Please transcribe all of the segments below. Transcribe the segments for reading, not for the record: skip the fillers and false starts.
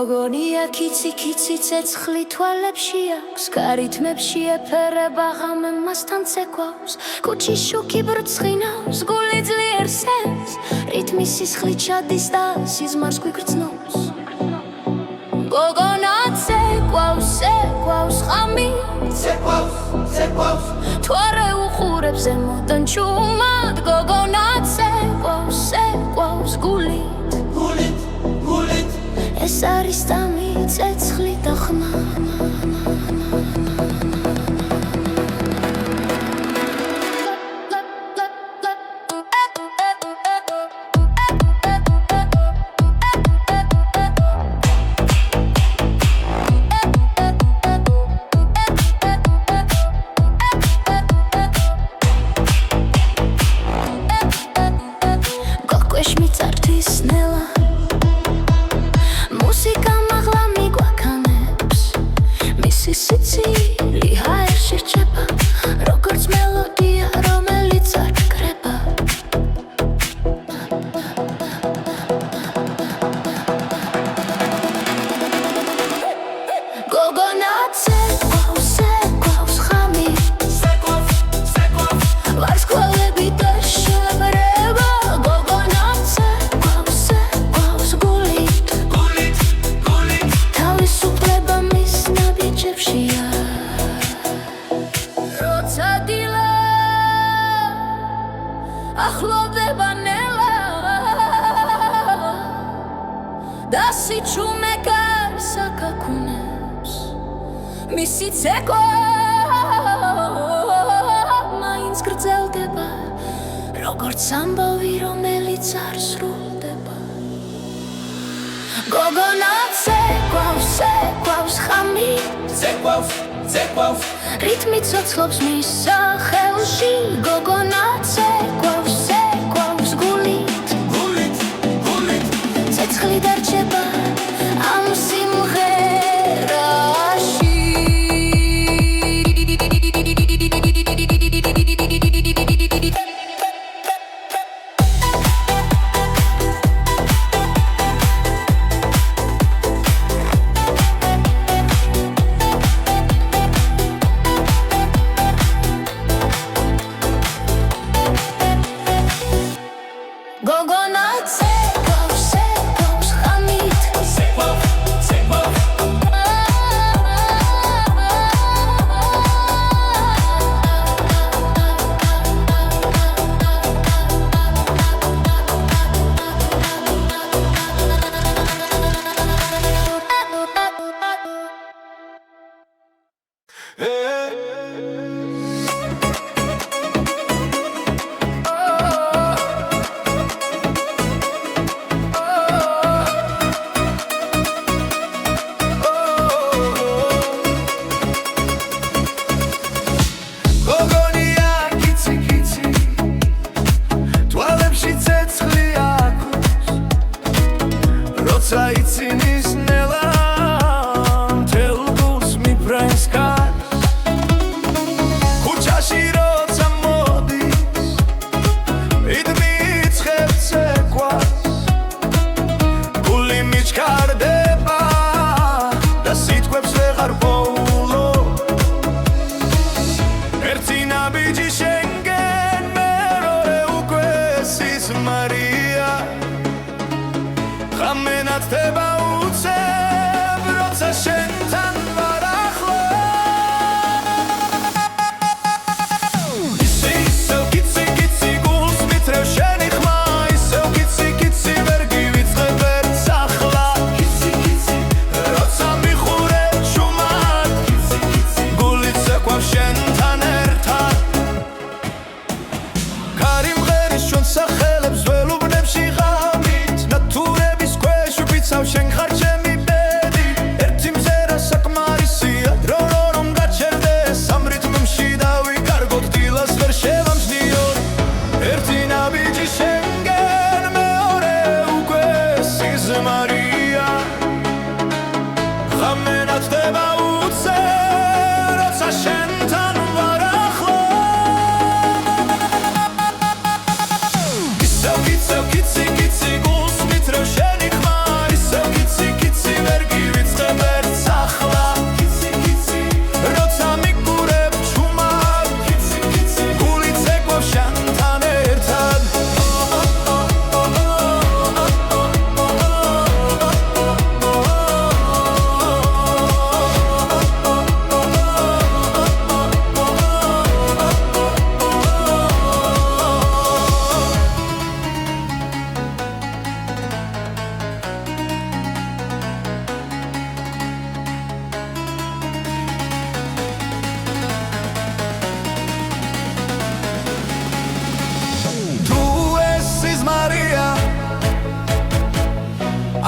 გოგონია კიცი კიცი ცეცხლი თვალებში აქვს გარითმებში ეფერება ღამე მასთან ცეკვავს კუჩის შუქი ბრწყინავს გული ძლიერ სენს რითმის სისხლი ჩადის და სიზმარს გვიგრძნობს გოგონა ცეკვავს ცეკვავს ღამი ცეკვავს თვარე უხურებს ზემოდან ჩუმად გოგონა ცეკვავს ცეკვავს გულით ეს არის დამი ცეცხლი და ხმა გოკვეშ მიწართვის ნელა სიცილი ჰაერში რჩება როგორც მელოდია რომელიც არ კრება გოგონა ცეკვავს ცეკვავს ღამი ვარსკვლავები და შებრება გოგონა ცეკვავს ცეკვავს გულით თავისუფლება მის ნაბიჯებშია როცა დილა ახლოვდება ნელა და სიჩუმე გარს აკაკუნებს მისი ცეკვა მაინც გრძელდება როგორც ამბავი რომელიც არ სრულდება გოგონა ცეკვავს ცეკვავს ღამი ცეკვავს რითმი ცოცხლობს მის სახელში გოგონა ცეკვავს ცეკვავს გულით ცეცხლი დარჩება ამ სიმღერაში ჩადება უცე როცა შენთან ვარ ახლო ისევ კიცი კიცი გულს მითრევ შენი ხმა ისევ კიცი კიცი ვერ გივიწყებ ერთს ახლა კიცი კიცი როცა მიგურებ ჩუმად კიცი კიცი გული ცეკვავს შენთან ერთად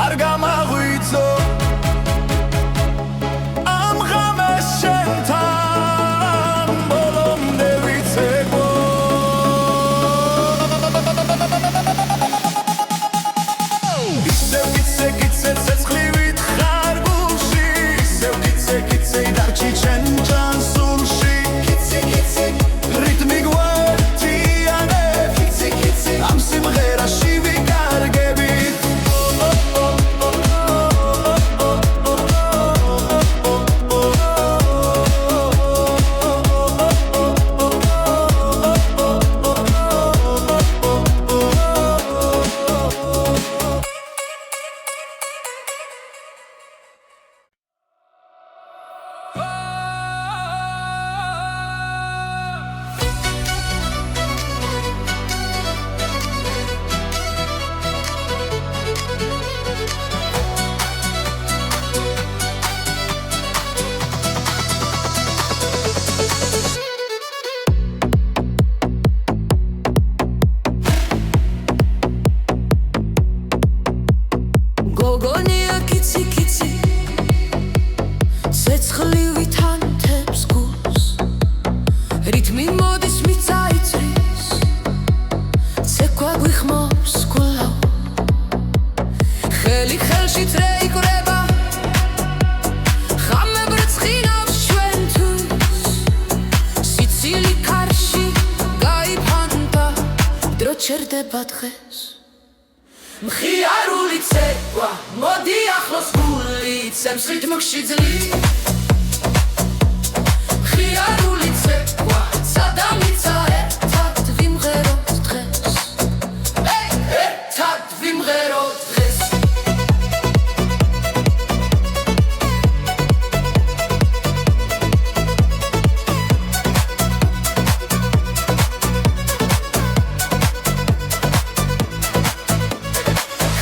არ გამაღვიძო ამ ღამეს შენთან ბოლომდე ვიცეკვო ისევ კიცე ცეცხლივით ხარ გულში ისევ კიცე დარჩი შენ ჯანსულში კიცი რიტმი გვერდიანებ კიცი ამ სიმღერაში ვიკარგებით გოგონია კიცი ცეცხლივით ანთებს გულს რიტმი მოდის მიწაიწრის ცეკვა გვიხმობს გულავ ხელი ხელში წრეიკვრება ხამე ბრწყინავს ჩვენთვის სიცილი კარში გაიფანტა დრო ჩერდება დღეს მხიარული ცეკვა მოდი ახლოს გული ცემს რიტმში ძლივ მხიარული ცეკვა სადამიცა ერთად ვიმღეროთ დღეს ერთად ვიმღეროთ დღეს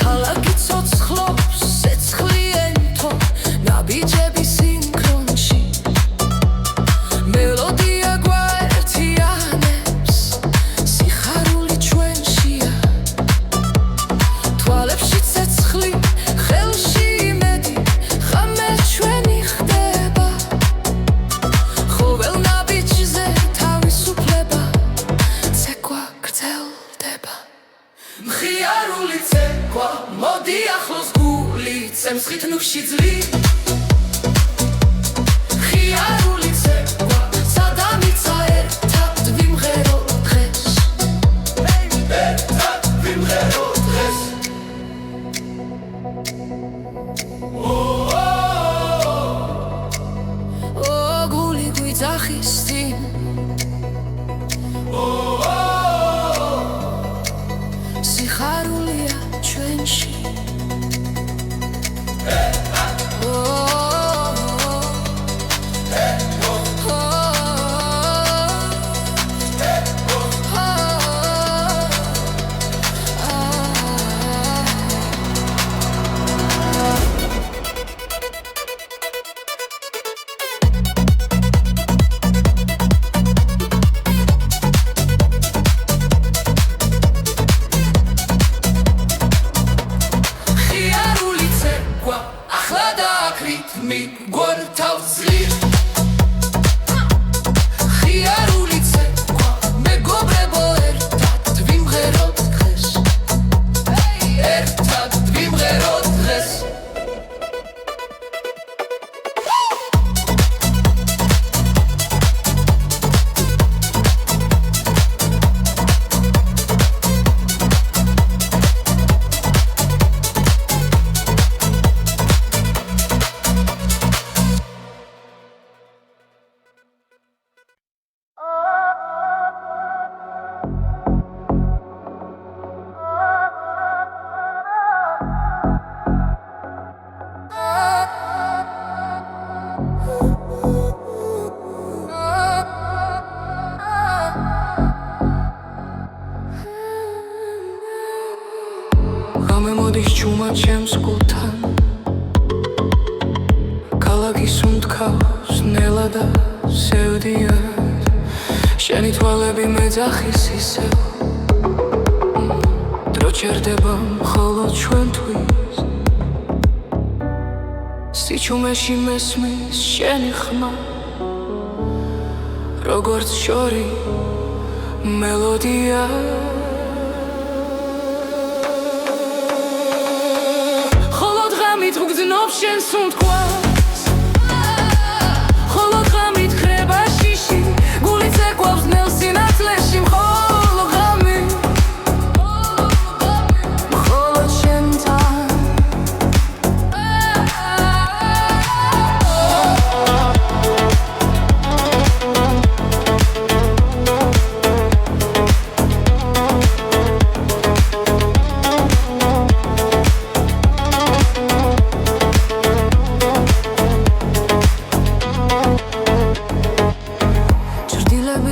ქალაქი ცოცხლობს ცეცხლიენთო ნაბიჯები სინქრონში მელოდია გვაერთიანებს სიხარული ჩვენშია თვალებში ცეცხლი ხელში იმედი ხამე ჩვენი ხდება ყოველ ნაბიჯზე თავისუფლება ცეკვა გრძელდება მხიარული ცეკვა მოდი ახლოს გული ცემს რიტმში ძლივ მხიარული ცეკვა სადამიცა ერთად ვიმღეროთ დღეს ერთად ვიმღეროთ დღეს გული გვიძახის წინ სიხარულია ჩვენში ჩემს გულთან ქალაქის უმთქავს ნელა და სევდიან შენი თვალები მეძახის ისევ დრო ჩერდება მხოლოდ ჩვენთვის სიჩუმეში მესმის შენი ხმა როგორც შორი მელოდია ხოლო დღამით ვგრძნობ შენს უთქვას ხოლო დღამით ხრება შიში გული წეკვავს ნელ სინათლეში მხოლო ღამით მხოლოდ შენთან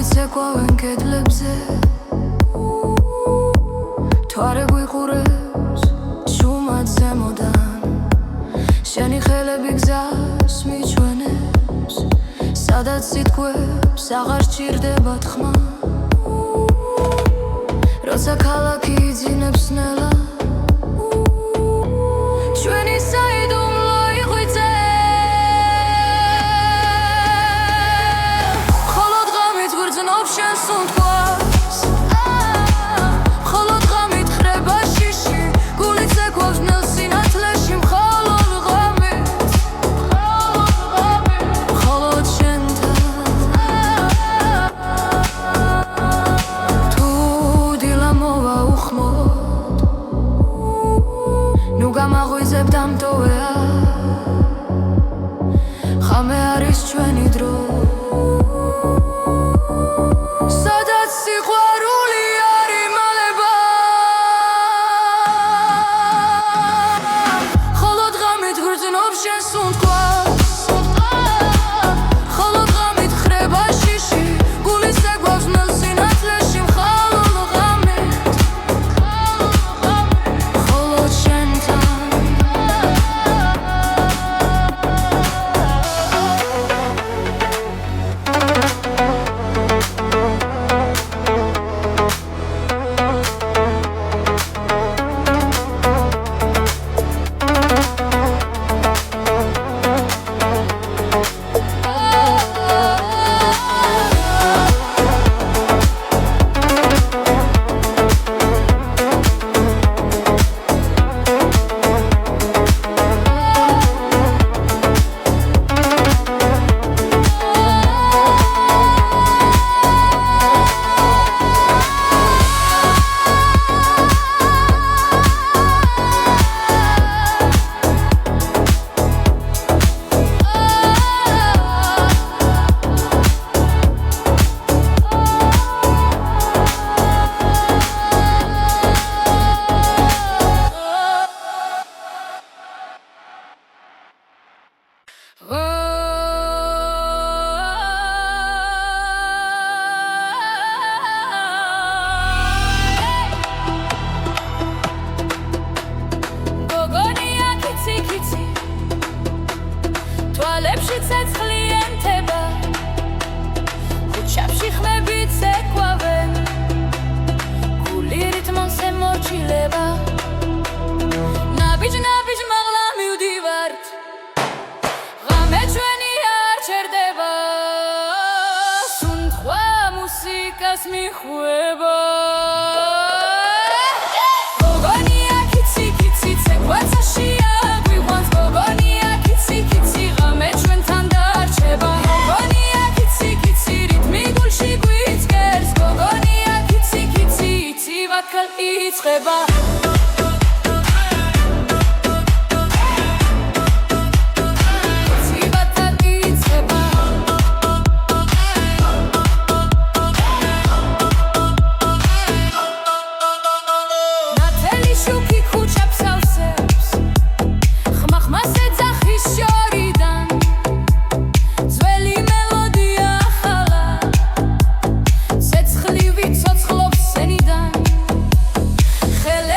ცეკვავენ კედლებზე თვარე გვიყურებს ჩუმად ზემოდან შენი ხელები გზას მიჩვენებს სადაც სიტყვებს აღარ სჭირდება თქმა როცა ქალაქი იძინებს ნელა ჩვენი საიდუმლო იღვიძე გრძნობ შენს უთქვას ხოლო დღამით ხრება შიში გული წეკვავს ნელ სინათლეში მხოლოდ ღამით მხოლოდ შენთან თუ დილა მოვა უხმოდ ნუ გამაღვიძებ დამტოვეა ხამე არის ჩვენი დრო სადაც სიყვარული არ იმალება ხოლო დღამით გრძნობ შენს უთქვას ხოლო დღამით ხრება შიში გული წეკვავს ნელ სინათლეში მხოლოდ ღამით მხოლოდ შენთან თვალებში ცეცხლი ენთება ქუჩებში ხმები ცეკვავენ გული რიტმონს ემორჩილება ნაბიჯ მაღლა მივდივართ ღამე ჩვენი არ ჩერდება სუნთქვა მუსიკას მიხვება გოგონია კიცი კიცი ცეკვაცაშია გვიყვანს გოგონია კიცი კიცი ღამე ჩვენთან დარჩება გოგონია კიცი კიცი რიტმი გულში გვიწყერს გოგონია კიცი კიცი იცივად ხალხი იწყება Hele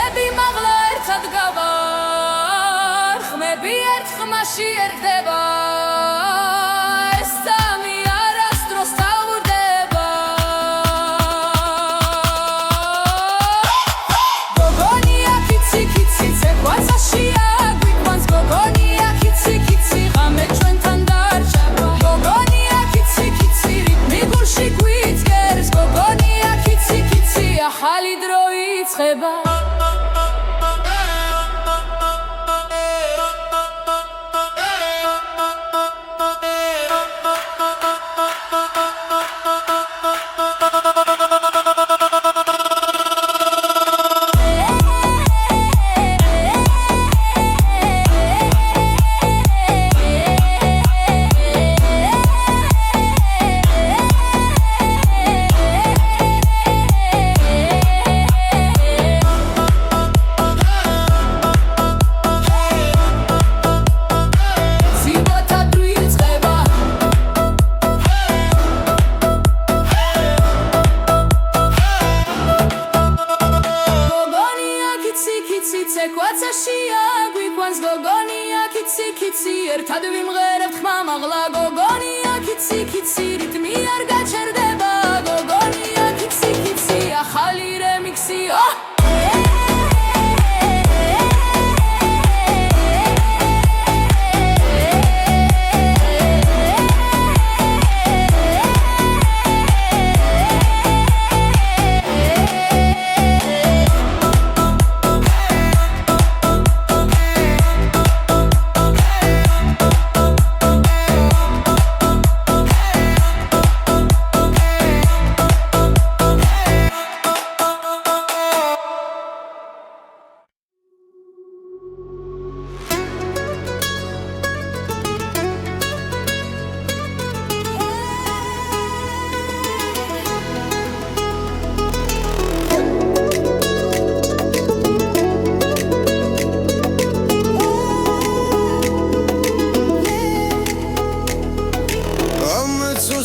ერთად ვიმღერებთ ხმა მაღლა გოგონია კიცი კიცი რიტმი არ გაჩერდება გოგონია კიცი კიცი ახალი რემიქსი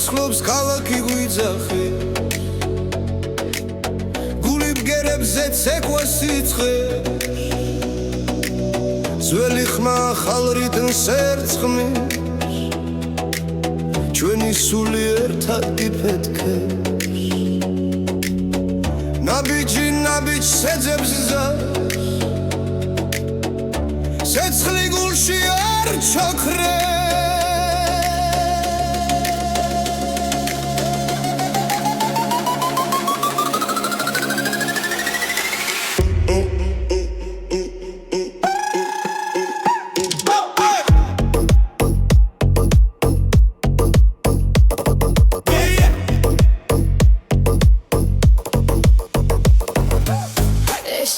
Სხლობს ქალაქი გვიძახი გული ბგერებზე ცეკვა სიცხე ძველი ხმა ახალ რიტმს ერწყმის ჩვენი სული ერთად გიფეთქებს ნაბიჯი ნაბიჯს ეძებს გზას ცეცხლი გულში არ ჩაქრებს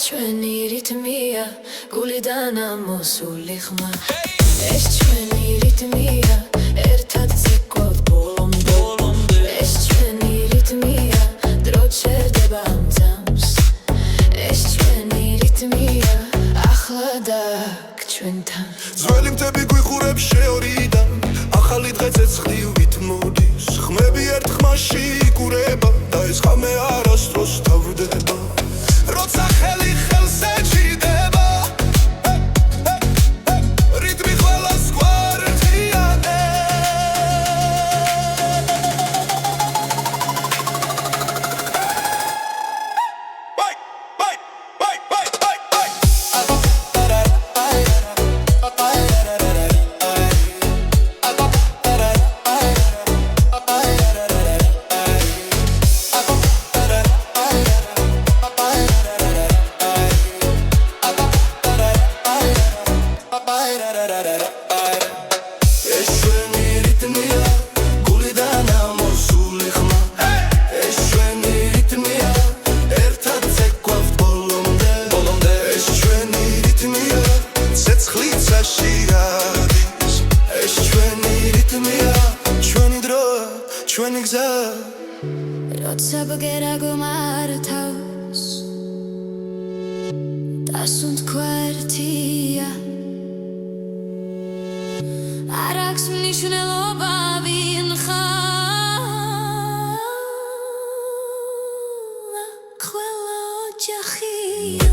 ჩვენი რიტმია გულიდან ამოსული ხმა ეს ჩვენი რიტმია ერთად ცეკვავთ ბოლომდე ეს ჩვენი რიტმია დრო ჩერდება ამ ძამს ეს ჩვენი რიტმია ახლა დაგ ჩვენთან ძველი მთები გვიხურებს შეორიდან ახალი დღე ცეცხლივით მოდის ხმები ერთ ხმაში იკურება და ეს ხამე არასდროს თავდება როცა ხელი ხელს ეჭიდება რიტმი ყველას ჩვენი გზა როცა ბგერა გომართავს დასუნთქვა ერთია არ აქვს მნიშვნელობა ვინ ხარ ყველა ოჯახია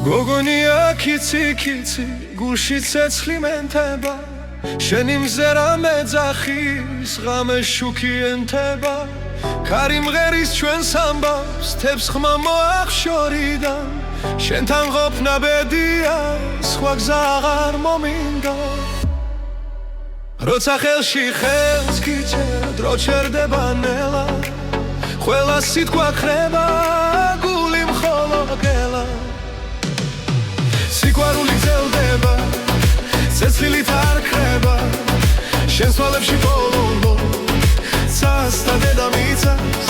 გოგონია კიცი კიცი გულში ცეცხლი მენთება შენი მზერა მეძახის ღამე შუქი ენთება ქარი მღერის ჩვენს ამბავს თებს ხმა მოახშორიდან შენთან ყოფნა ბედია სხვა გზა აღარ მომინდა როცა ხელში ხელს გიჩერდა დრო ჩერდება ნელა ყველა სიტყვა ხრება გული მხოლოდ გელა სიყვარული გრძელდება ცეცხლით არ ქრება შენს თვალებში ბოლო ცას და დედამიწას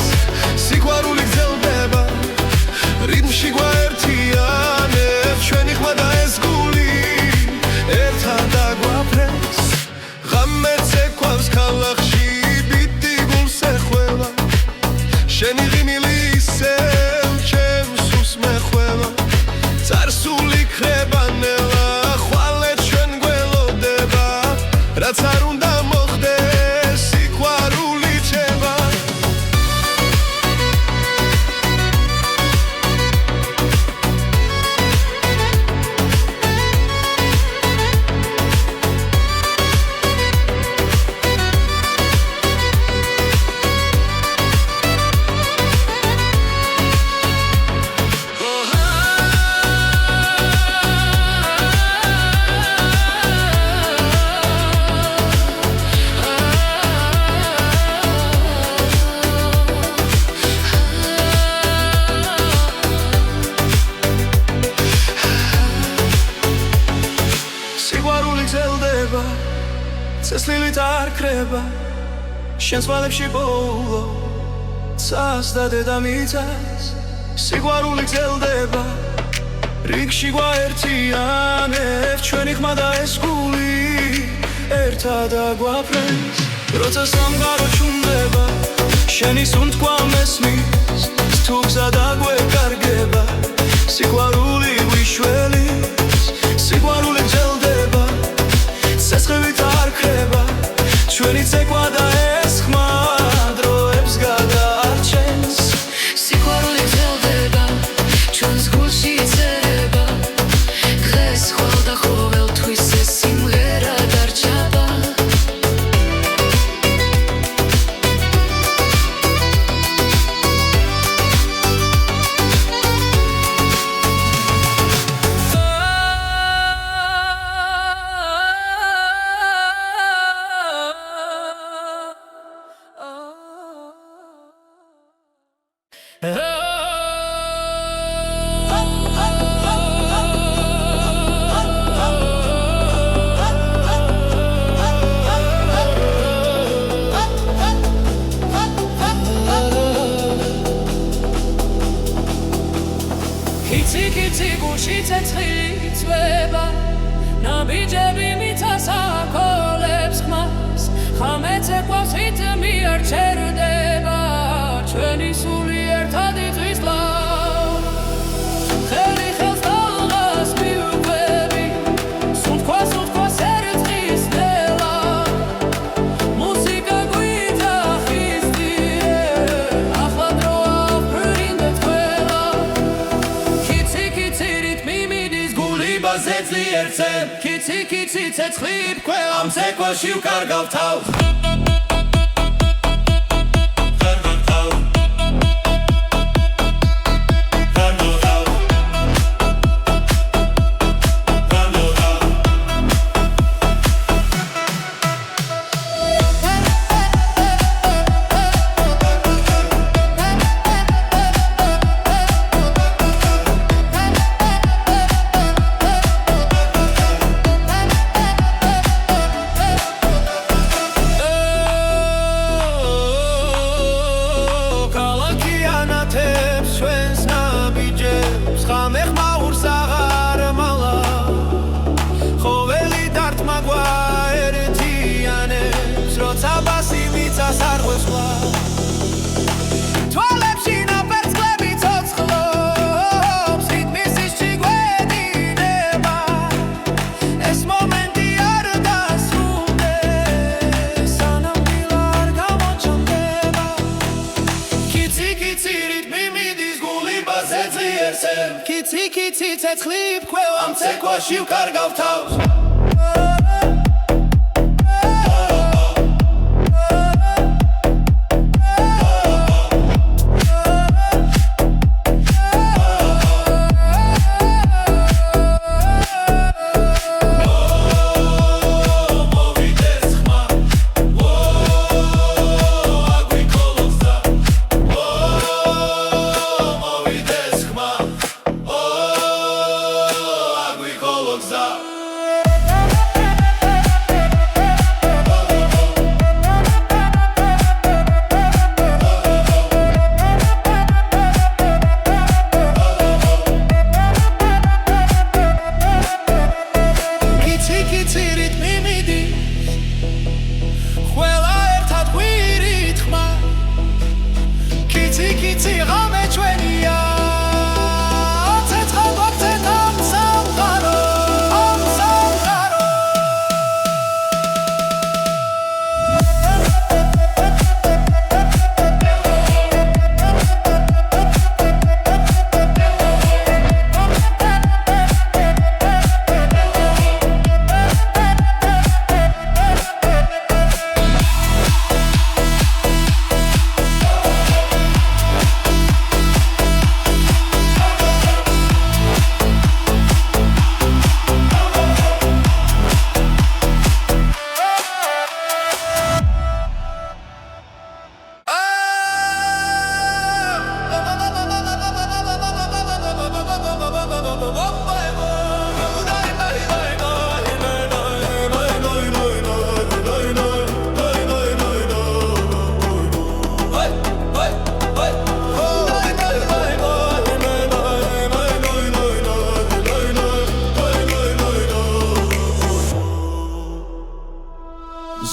სიყვარული გრძელდება რიტმში გვაერთიანებს ჩვენი ხმა და ეს გული ერთად დაგვაფრენს ღამე ცეკვავს ქალაქში ბიტი გულს ეხველა შენი ღიმილი ისევ ჩემს სულს მეხველა წარსული ქრება ნელა ხვალე ჩვენ გველოდება რაც არ უნდა მოხდეს სიყვარული ჩება ცეცხლით არ ქრება შენს თვალებში ბოლო ცას და დედამიწას სიყვარული გრძელდება რიგში გვაერთიანებს ჩვენი ხმა და ეს გული ერთად დაგვაფრენს როცა სამყარო ჩუმდება შენი სუნთქვა მესმის თუ გზა დაგვეკარგება სიყვარული გვიშველის სიყვარული გრძელდება ცეცხლით არ ქრება ჩვენი ცეკვა და ეს ხმა დროებს გადაარჩენს სიყვარული გრძელდება ჩვენს გულში იწერება დღეს ხვალ და ყოველთვის ეს სიმღერა დარჩება კიცი კიცი გულში ცეცხლი წვება ნაბიჯები მიწას აკოლებს ხმას ღამე ცეკვავს რიტმი არ ჩერდება ჩვენი სული ერთად იწვის ლავ ხელი ხელს დალღას მიუყვები სუნთქვა ერწყის ნელა მუსიკა გვიძახის დიე ახლა დროა ვფრინდეთ ყველა კიცი კიცი რიტმი მიდის გული ბაზეცლი ერთზე კიცი კიცი ცეცხლი ვქველა ამ ცეკვაში ვკარგავ თავს კიცი ცეცხლი ფქვევა ამ ცეკვაში ვკარგავ თავს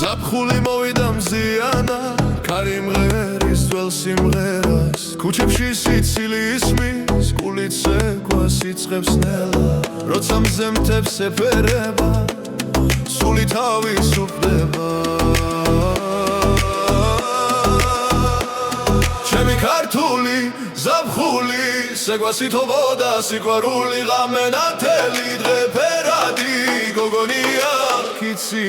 ზაფხული მოვიდა მზიანა ქარი მღერის ძველ სიმღერას ქუჩებში სიცილი ისმის გულით ცეკვას იწყებს ნელა როცა მზემთებს ეფერება სული თავისუფლდება ჩემი ქართული ზაფხული სეკვასითობოდა სიყვარული ღამე ნათელი დღე ფერადი გოგონია კიცი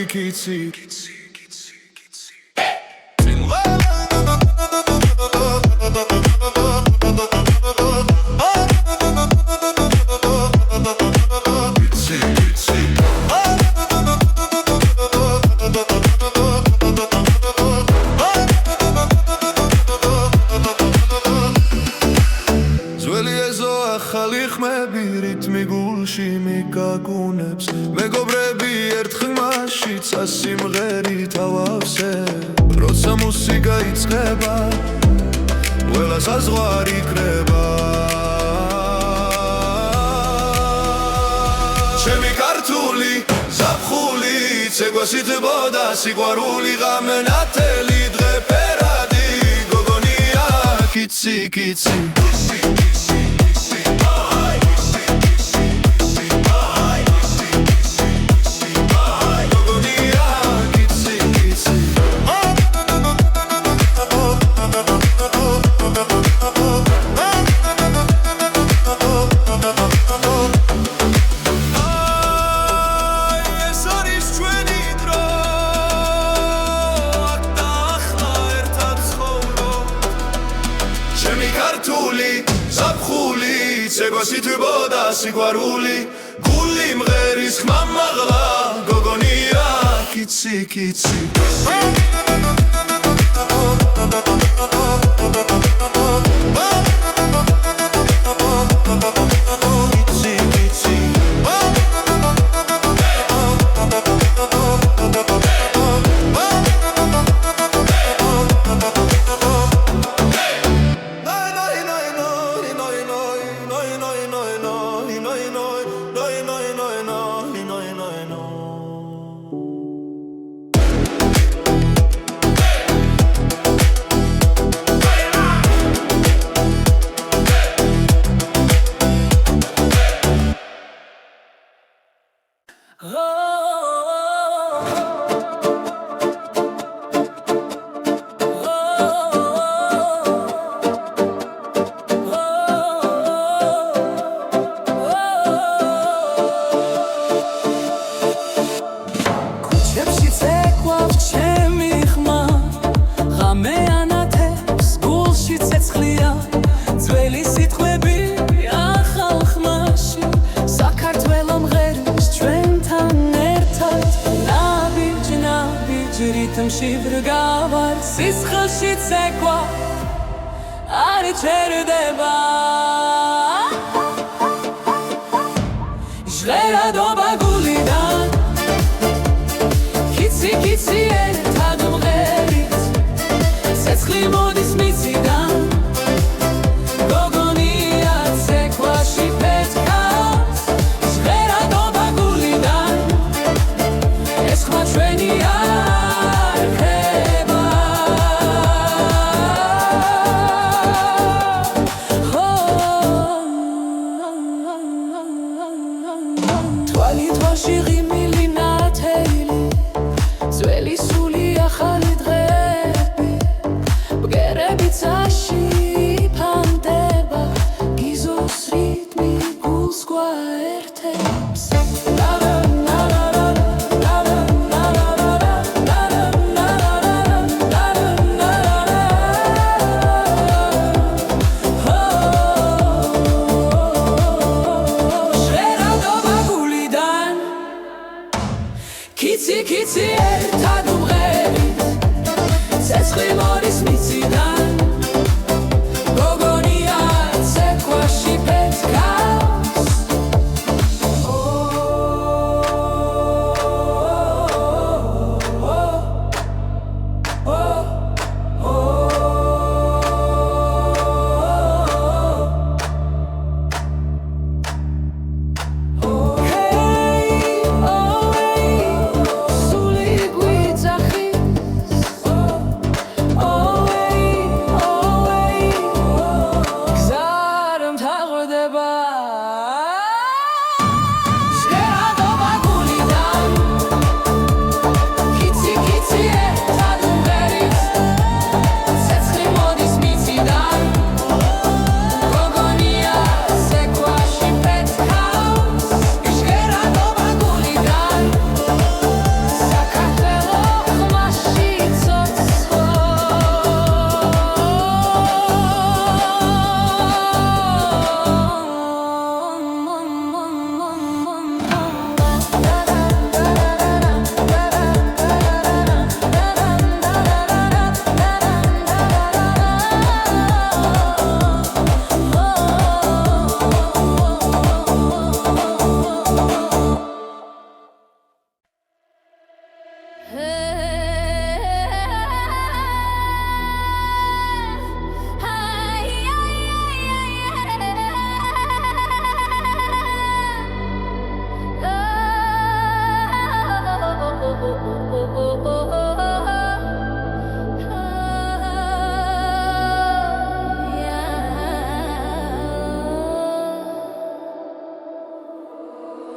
ახალი ხმები რითმი გულში მიგაგუნებს მეგობრები ერთ ხმაში წასიმღერით ავავსებ როცა მუსიკა იწყება ყველა საზღვარი კრება ჩემი ქართული ზაფხული ცეკვასითბოდა სიყვარული ღამე ნათელი დღე ფერადი გოგონია კიცი ცეკვასითბოდა სიყვარული გული მღერის ხმა მაღლა გოგონია კიცი ველში ვრგავარ სისხლში ცეკვა არ ჩერდება ჟღერადობა გულიდან კიცი კიცი ერთად მღერით ცეცხლი მოდის მიწიდან გოგონია ცეკვაში პეთქავს ჟღერადობა გულიდან ეს ხმა ჩვენი არ ხება თვალი თვალში ღიმილი ნათელი ძველი სული ახალი დღეები ბგერები წაში ფანდება გიზოს რიტმი გულს გვაერთებს კიცი კიცი ერთად მღერით ცეცხლი მოდის მიწიდან გოგონია ცეკვაში პეთქავს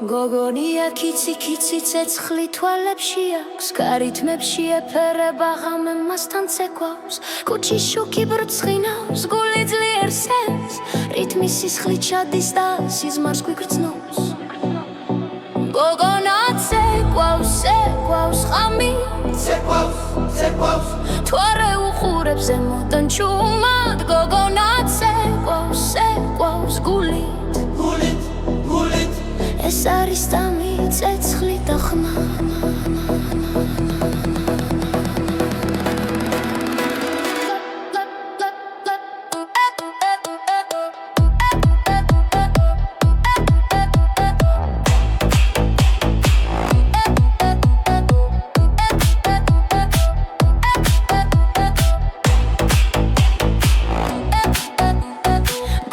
გოგონია კიცი კიცი ცეცხლი თვალებში აქვს გარითმებში ეფერება ღამე მასთან ცეკვავს კუჩის შუქი ბრწყინავს გული ძლიერ სენს რიტმი სისხლით ჩადის და სიზმარს გვიგრძნობს გოგონა ცეკვავს ცეკვავს ღამი ცეკვავს თვარე უხურებს ზემოდან ჩუმად გოგონა ცეკვავს ცეკვავს გულით ეს არის დამი ცეცხლი და ხმა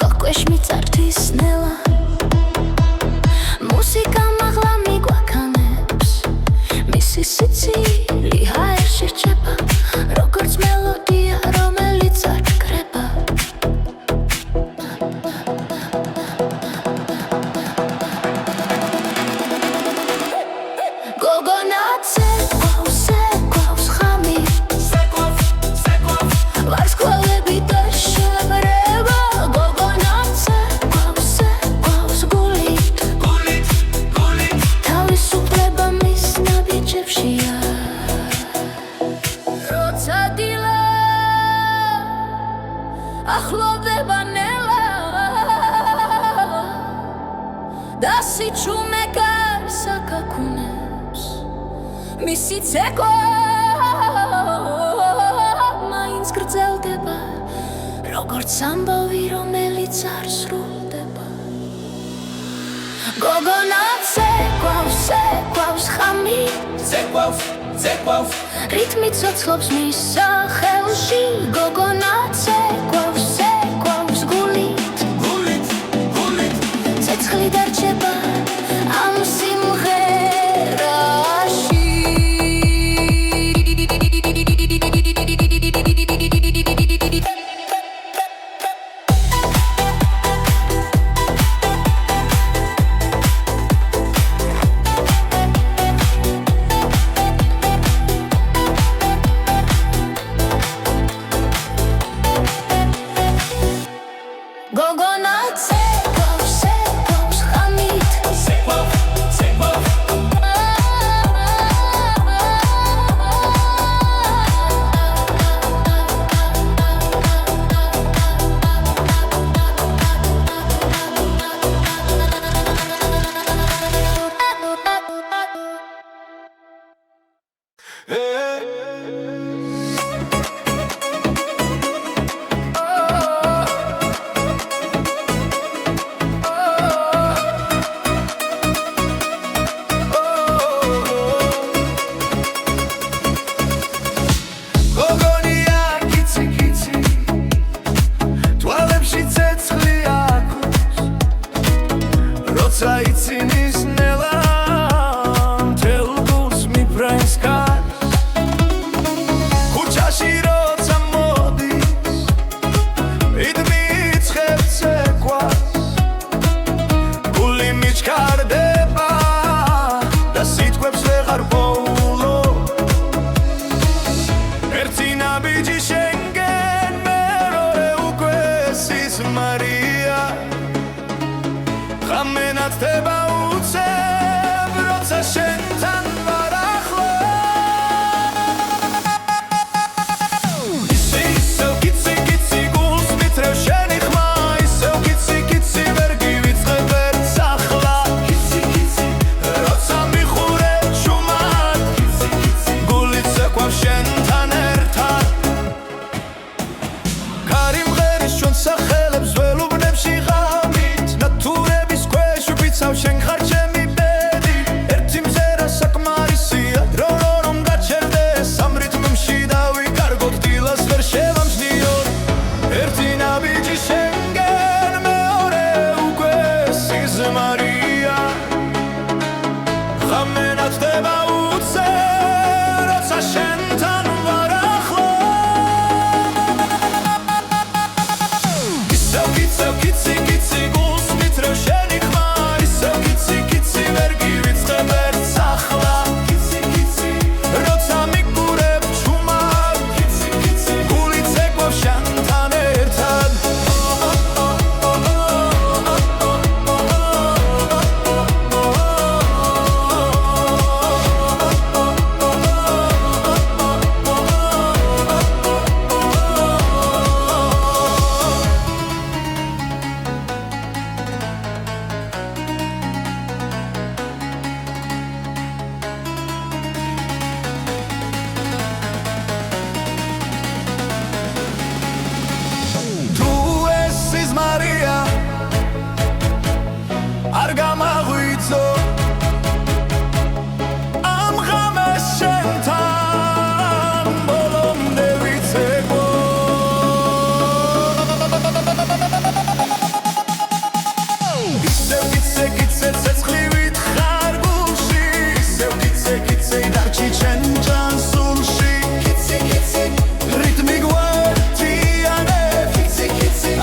გოკვეშ მიწართვის ნელა მუსიკა მაღლა მიგვაქანებს მისი სიცილი ჰაერში რჩება როგორც მელოდია რომელიც არ ჩქრება გოგონა ცეკვავს ცეკვავს ღამი ვარსკვლავები და შევრება გოგონა ცეკვავს ცეკვავს გულით თავისუფლება მის ნაბიჯებშია როცა დილა ახლოვდება ნელა და სიჩუმე გარს აკაკუნებს მისი ცეკვა როგორც ამბავი რომელიც არ სრულდება გოგონა ცეკვავს ხამით ცეკვავს რითმი ცოცხლობს მის სახელში გოგონა ცეკვავს გულით ცეცხლი დარჩება ამ სიმღერაში გოგონა ცეკვავს ხამით Itsinis nelam telgus mi praiskas Kuchashi rotsa modis idmits kheptsekwas Guli michkardeba da sitquebs vegar poulo Erti nabiji shengen merore uquesis Maria Khamenat teba utseb rotsa shentan var ახლო Issev kitsi guls mitrev sheni khma Issev kitsi ver givitsqeb erts ახლა Rotsa mikhureb shumat Guli tsekwavs shentan ertad Kari mღერის ჩვენ სახელებს ველუბნებში ღამით ნათურების ქვეშ ვიცავ შენ ხარ ჩემი ბედი ერთი მზერა საკმარისია დრო რომ გაჩერდეს ამ რიტმში დავიკარგოთ დილას ვერ შევამჩნიოთ ერთი ნაბიჯი შენგენ მეორე უკვე სიზმარია ხამენად ხდება უცებ როცა შენთან ვარ ახლო Issev kitsi guls mitrev sheni khma Issev kitsi ver givitsqeb erts ახლა Rotsa mikureb shumat Guli tsekwavs shentan ertad Maria არ გამაღვიძო ამ ღამეს შენთან ბოლომდე ვიცეკვო ისევ კიცე ცეცხლივით ხარ გულში ისევ კიცე დარჩი ჩემ ჯანსულში კიცი რიტმი გვერდიანებ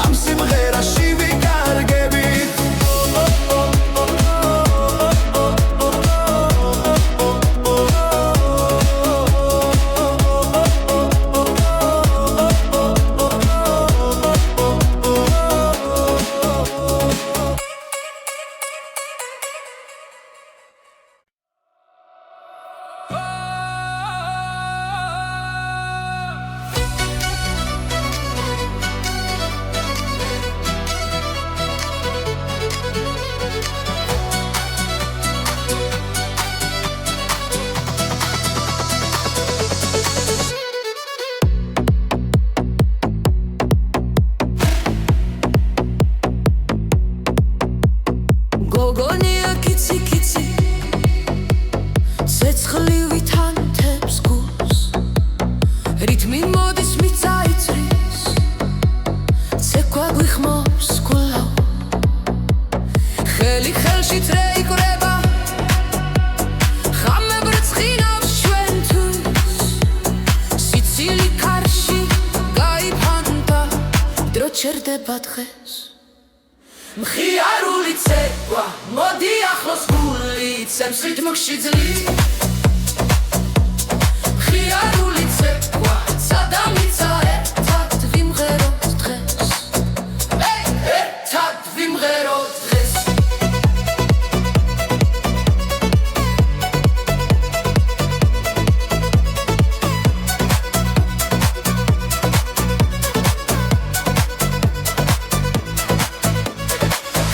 ამ სიმღერაში ვიკარგებით გოგონია კიცი კიცი ცეცხლივი თანთებს გულს რითმი მოდის მიწაიწრის ცეკვა გვიხმობს გულავ ხელი ხელში წრეიკრება ხამე ბრწყინავს ჩვენთვის სიცილი კარში გაიფანტა დრო ჩერდება დღეს მხიარული ცეკვა მოდი ახლოს გული ცემს რითმში ძლით მხიარული ცეკვა სადამიცა ერთად ვიმღეროთ დღეს ერთად ვიმღეროთ დღეს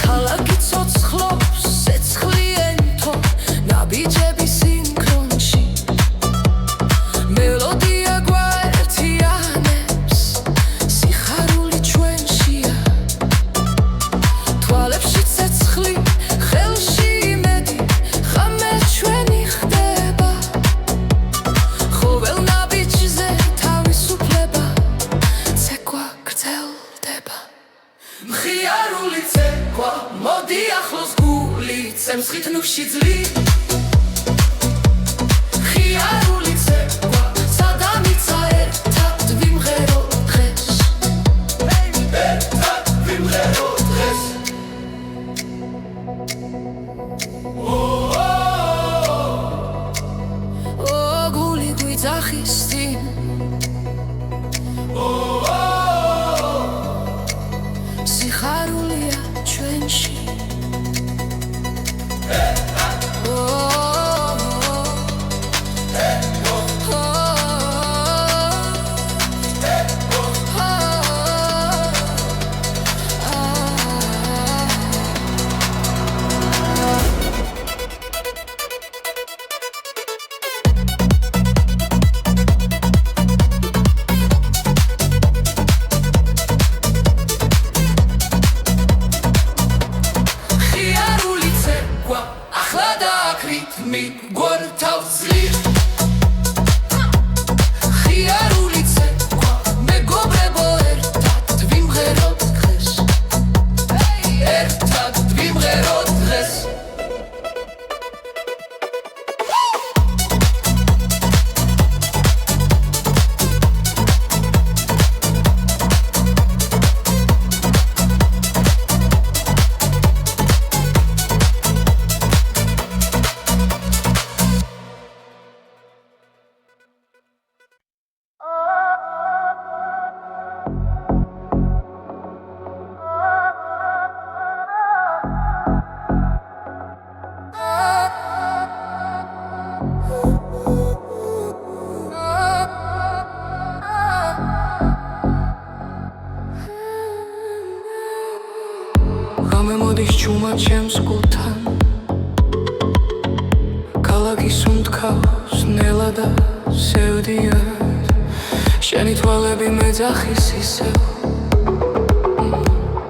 ქალაქი ცოცხლობს ცეცხლიენთო ნაბიჯები სინქრონში მელოდია გვაერთიანებს სიხარული ჩვენშია თვალებში ცეცხლი ხელში იმედი ხამე ჩვენი ხდება ყოველ ნაბიჯზე თავისუფლება ცეკვა გრძელდება მხიარული ცეკვა მოდი ახლოს გული ცემს რითმში ძლით მხიარული ცეკვა სადამიცა ერთად ვიმღეროთ დღეს ერთად ვიმღეროთ დღეს გული გვიძახის წინ სიხარულია ჩვენში მხიარული ცეკვა ახლა დააკრით მიგვართავ ძლიერს მხიარული ცეკვა მეგობრებო ერთად ვიმღეროთ დღეს ერთად ვიმღეროთ დღეს ღამე მოდის ჩუმა ჩემს გულთან ქალაქი სუნთქავს ნელა და სევდიან შენი თვალები მეძახის ისევ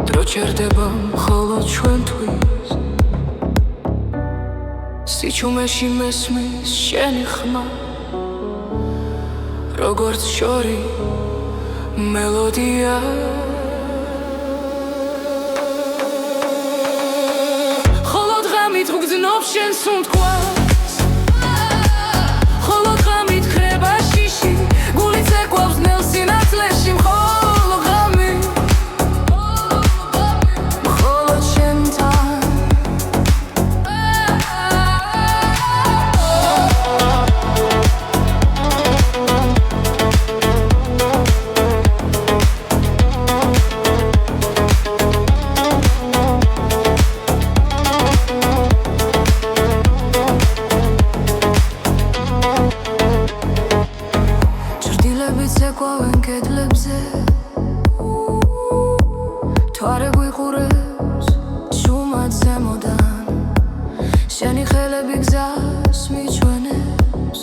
დრო ჩერდება მხოლოდ ჩვენთვის სიჩუმეში მესმის შენი ხმა როგორც შორი მელოდია გძნობს შენ სუნთქვას ხოლო ღამით ხრება შიში გული ცეკვავს ნელ სინათლეში მხოლოდ ღამით მხოლოდ შენთან ცეკვავენ კედლებზე თვარე გვიყურებს ჩუმად ზემოდან შენი ხელები გზას მიჩვენებს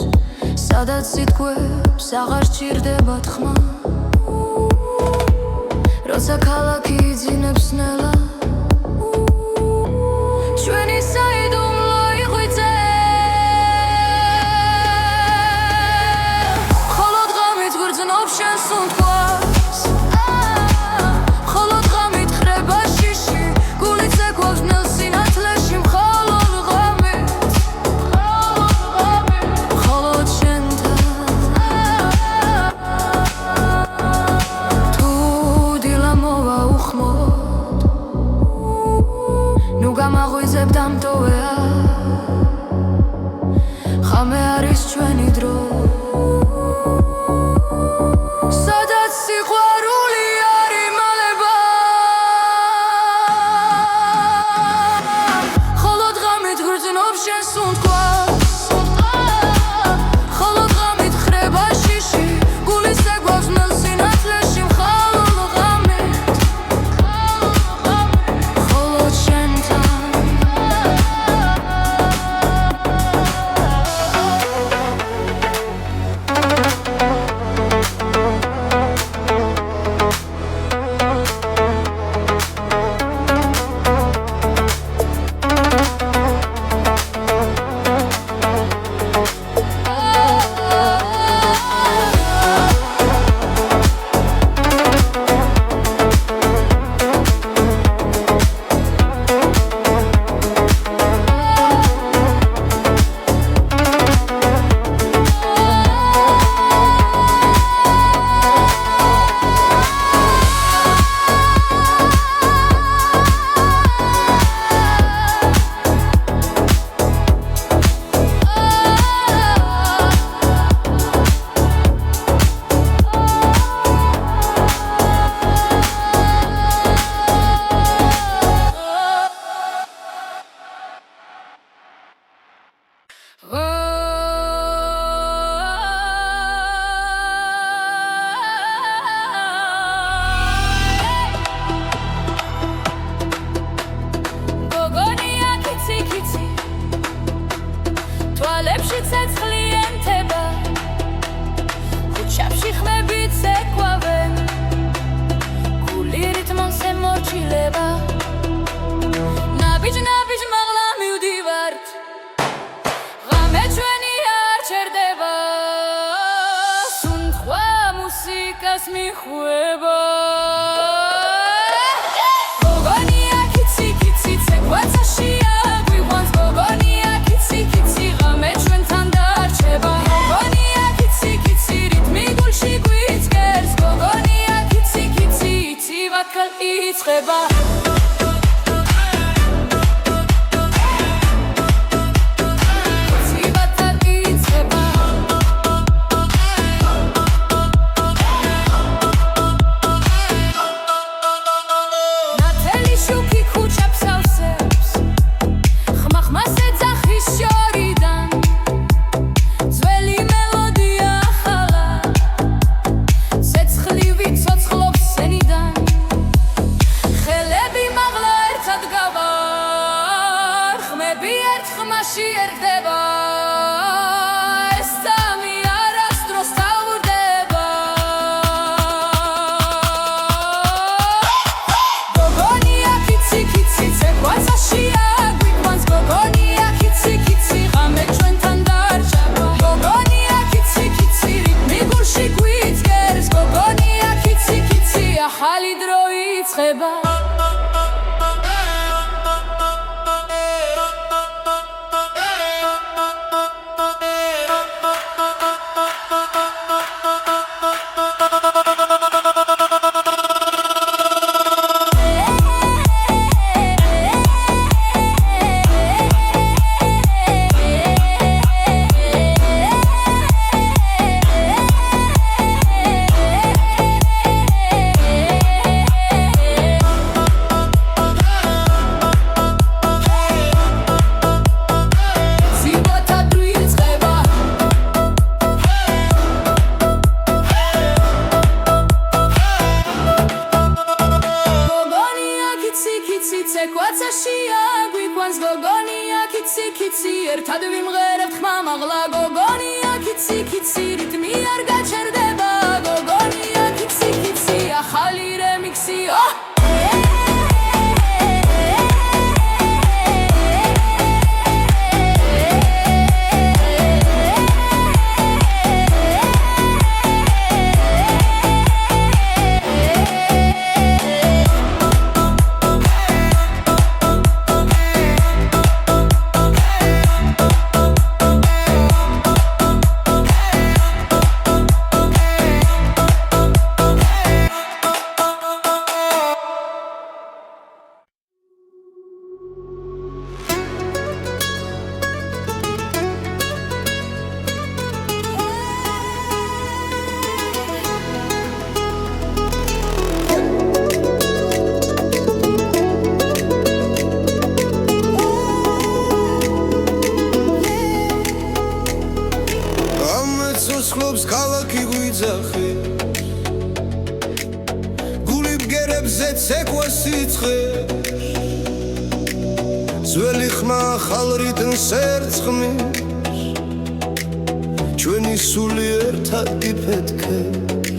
სადაც სიტყვებს აღარ სჭირდება თქმა როცა ქალაქი იძინებს ნელა ჩვენი მომენტოვეა ხამე არის ჩვენი დრო სადაც სიყვარული არ იმალება ხოლო დღამით გრძნობს შენ სუნთქვას ხოლო დღამით ხრება შიში გულის ეგვავს მელ სინათლეში მხალოდ ღამით ხოლო შენთან თვალებში ცეცხლი ენთება ქუჩებში ხმებით ზეკვავენ გული რიტმს ემორჩილება ნაბიჯ მაღლა მივდივართ ღამე ჩვენი არ ჩერდება სუნთქვა მუსიკას მიხვება გოგონია კიცი კიცი ცეკვაცაშია გვიყვანს გოგონია კიცი კიცი ღამე ჩვენთან დარჩება გოგონია კიცი კიცი რიტმი გულში გვიწყერს გოგონია კიცი კიცი იცი ვაკალ იწყება ხმაში ერდება ეს სამი არასდროს თავდება გოგონია კიცი კიცი ცეკვაცაშია გვიყვანს გოგონია კიცი კიცი ღამე ჩვენთან დარჩება გოგონია კიცი კიცი რიტმი გულში გვიწყერს გოგონია კიცი კიცი ახალი დრო იწყება ცეკვაცაშია გვიყვანს გოგონია კიცი კიცი ერთად ვიმღერებთ ხმა მაღლა გოგონია კიცი კიცი რიტმი არ გაჩერდება გოგონია კიცი კიცი ახალი რემიქსი მეძახი გული ბგერებზე ცეკვა სიცხე ძველი ხმა ახალ რიტმს ერწყმის ჩვენი სული ერთად იფეთქებს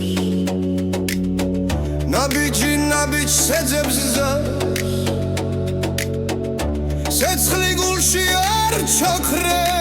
ნაბიჯი ნაბიჯს ეძებს ზარს ცეცხლი გულში არ ჩაქრებს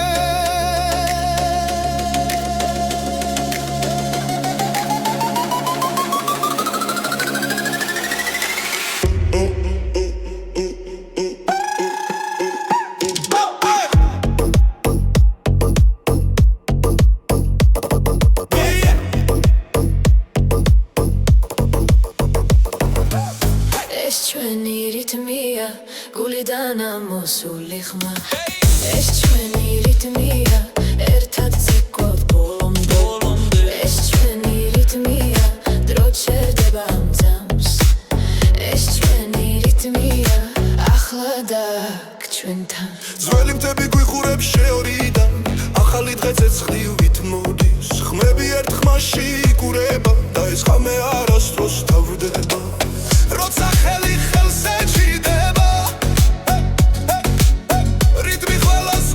ჩვენი რიტმია გულიდან ამოსული ხმა ეს ჩვენი რიტმია ერთად ცეკვავთ ბოლომდე ეს ჩვენი რიტმია დრო ჩერდება ამ ძამს ეს ჩვენი რიტმია ახლა დაგ ჩვენთან ძველი მთები გვიხურებს შეორიდან ახალი დღე ცეცხლივით მოდის ხმები ერთ ხმაში იკურება და ეს ხამე არასდროს თავდება როცა ხელი ხელს ეჭიდება რიტმი ყველას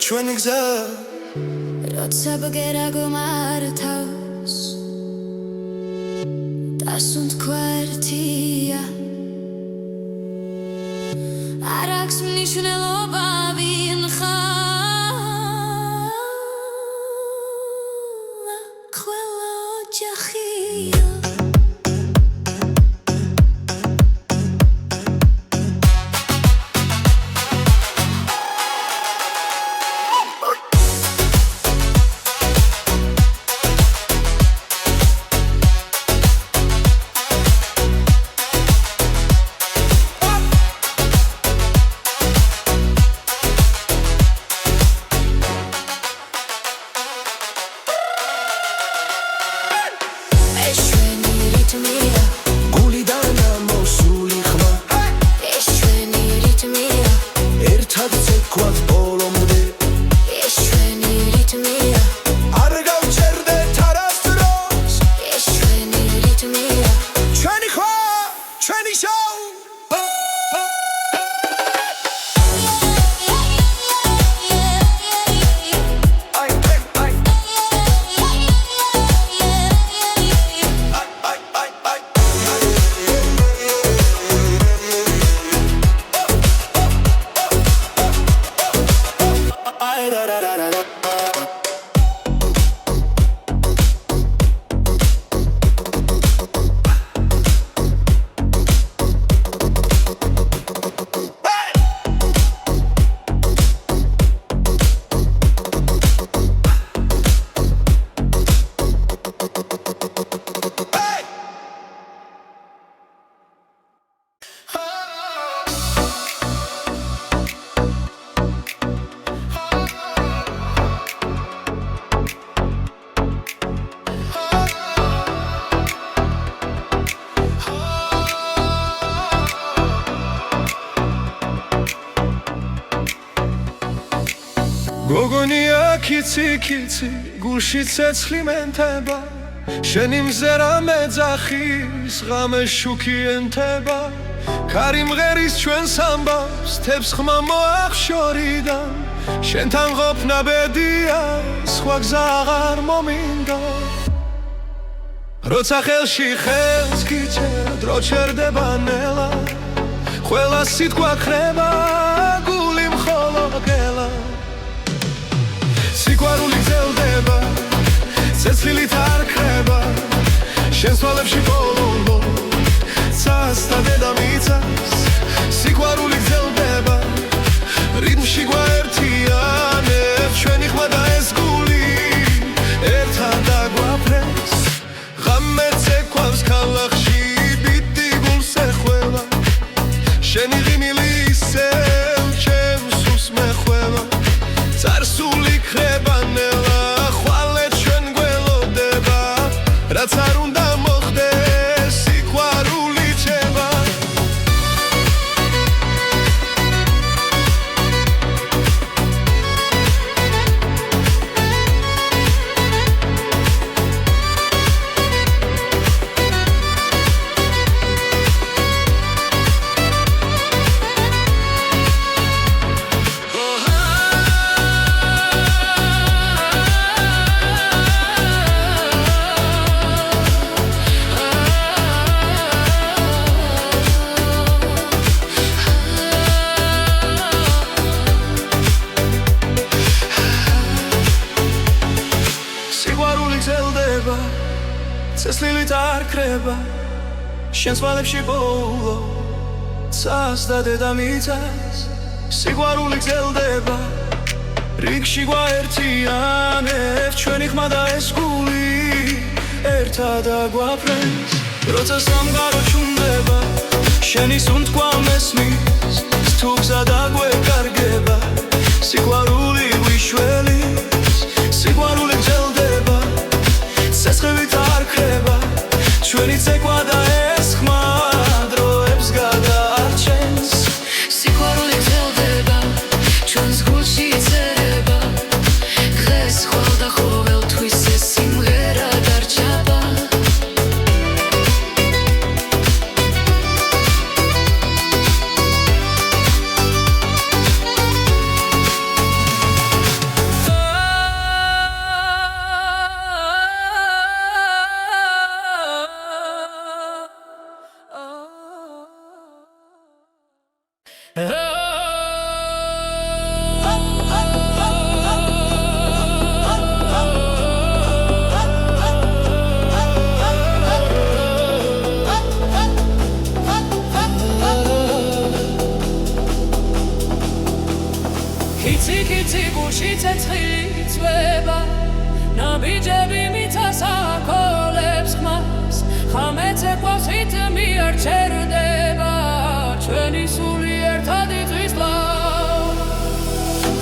ჩვენი გზა როცა ბგერა გმართავს დასუნთქვა ერთია არ აქვს მნიშვნელობა ვინ ხარ ყველა ოჯახია გულიდან ამოსული ხმა ეს ჩვენი რიტმია ერთად ცეკვავთ ბოლომდე ეს ჩვენი რიტმია არ გავჩერდეთ არასდროს ეს ჩვენი რიტმია ჩვენი ხმა ჩვენი შოუ გოგონია კიცი კიცი გულში ცეცხლი მენთება შენი მზერა მეძახის ღამე შუქი ენთება ქარი მღერის ჩვენს ამბავს თებს ხმა მოახშორიდან შენთან ყოფნა ბედია სხვა გზა აღარ მომინდა როცა ხელში ხელს გიჩერდა დრო ჩერდება ნელა ყველა სიტყვა ხრება გული მხოლოდ გელა სიყვარული გრძელდება ცეცხლით არ ქრება შენს თვალებში ბოლო ცას და დედამიწას სიყვარული გრძელდება რიტმში გვაერთიანებს ჩვენი ხმა და ეს გული ერთად დაგვაფრენს ღამერს ექვავს ქალაქში ბიტი გულს ეხველა შენი ღიმილი ისევ ჩემს სულს მეხველა წარსული ქრება ნელა ხვალეთ ჩვენ გველოდება რაც არ უნდა მოხდეს სიყვარული რჩება ცეცხლით არ ქრება შენს თვალებში ბოლო ცას და დედამიწას სიყვარული გრძელდება რიგში გვაერთიანებს ჩვენი ხმა და ეს გული ერთად დაგვაფრენს როცა სამყარო ჩუმდება შენი სუნთქვა მესმის თუ გზა დაგვეკარგება სიყვარული გვიშველის სიყვარული გრძელდება ცეცხლით არ ქრება ჩვენი ცეკვა და ეს ხმა დროებს გადაარჩენს სიყვარული გრძელდება ჩვენს გულში იწერება დღეს ხვალ და ყოველთვის ეს სიმღერა დარჩება Kiti gulshi tsetzkhili tsveba Nabijები მიწას აკოლებს ხმას ხამეც ეკვავს რიტმი არ ჩერდება ჩვენი სული ერთად იწვის ბლავ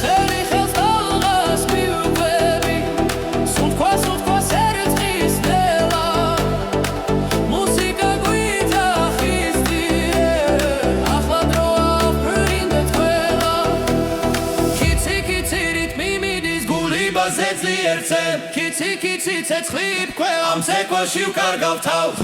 ხელი ხელს დალღას მიუყვები სუნთქვა ერწყის ნელა მუსიკა გვიძახისდიე ახლა დროა ვფრინდეთ ყველა კიცი რიტმი მიდის გული ბაზეცლი ერთზე კიცი ცეცხლი ვქვა ამ ცეკვაში ვკარგავ თავს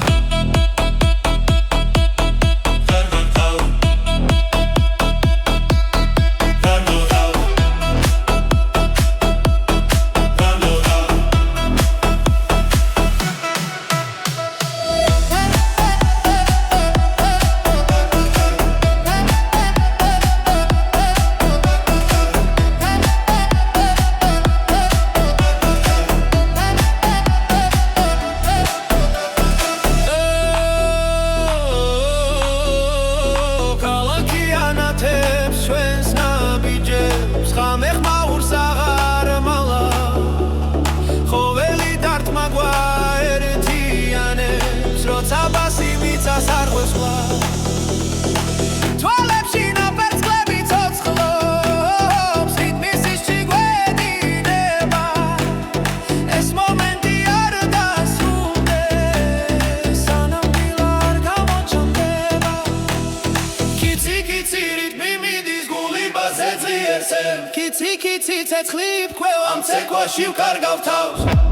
კიცი ცეცხლი ვქვა ამ ცეკვაში ვკარგავ თავს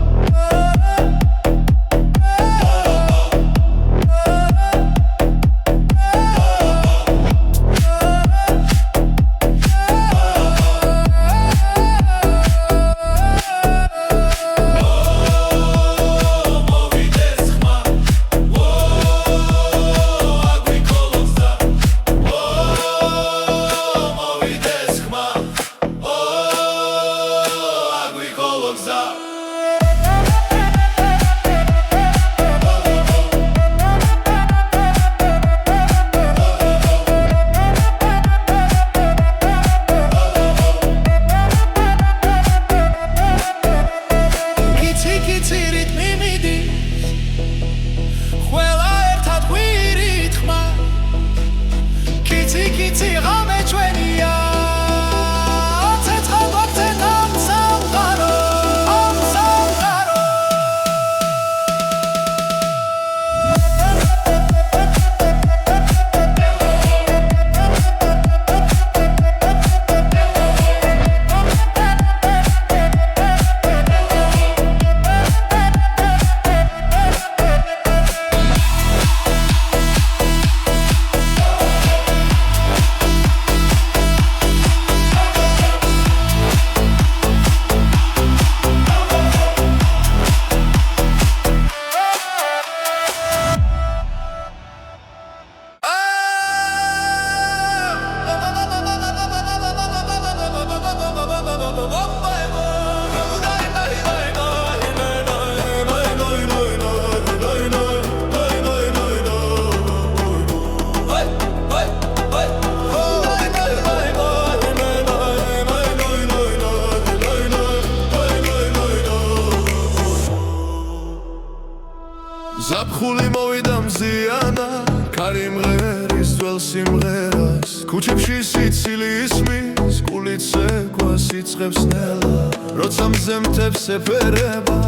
ჭამს ქუჩებში სიცილი ისმის გულით ცეკვას იწყებს ნელა როცა მზემთებს ეფერება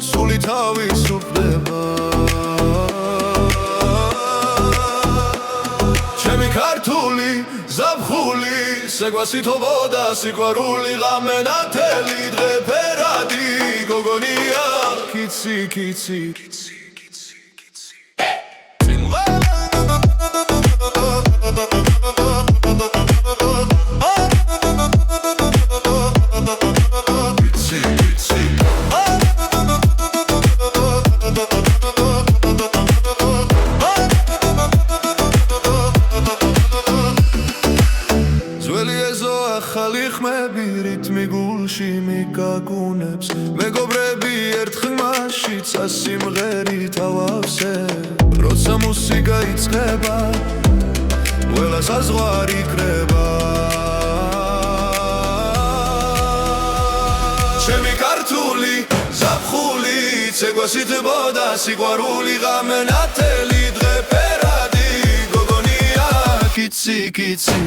სული თავისუფლდება ჩემი ქართული ზაფხული შეგვასითობოდა სიყვარული ღამენათელი დღე ფერადი გოგონია კიცი კიცი ახალი ხმები რითმი გულში მიგაგუნებს მეგობრები ერთხმაშიც ასიმღერით ავავსე როცა მუსიკა იწყება ყველა საზღვარი კრება ჩემი ქართული ზაფხული ცეკვასითბოდა სიყვარული ღამენათელი დღე ფერადი გოგონია კიცი კიცი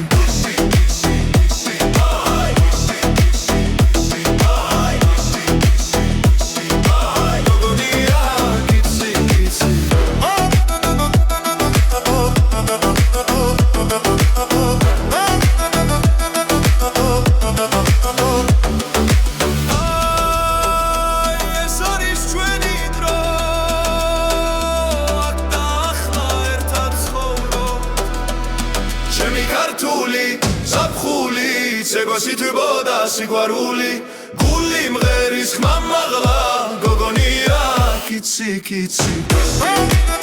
ჩემი ქართული ზაფხული ცეკვასითბოდა სიყვარული გული მღერის ხმა მაღლა გოგონია კიცი კიცი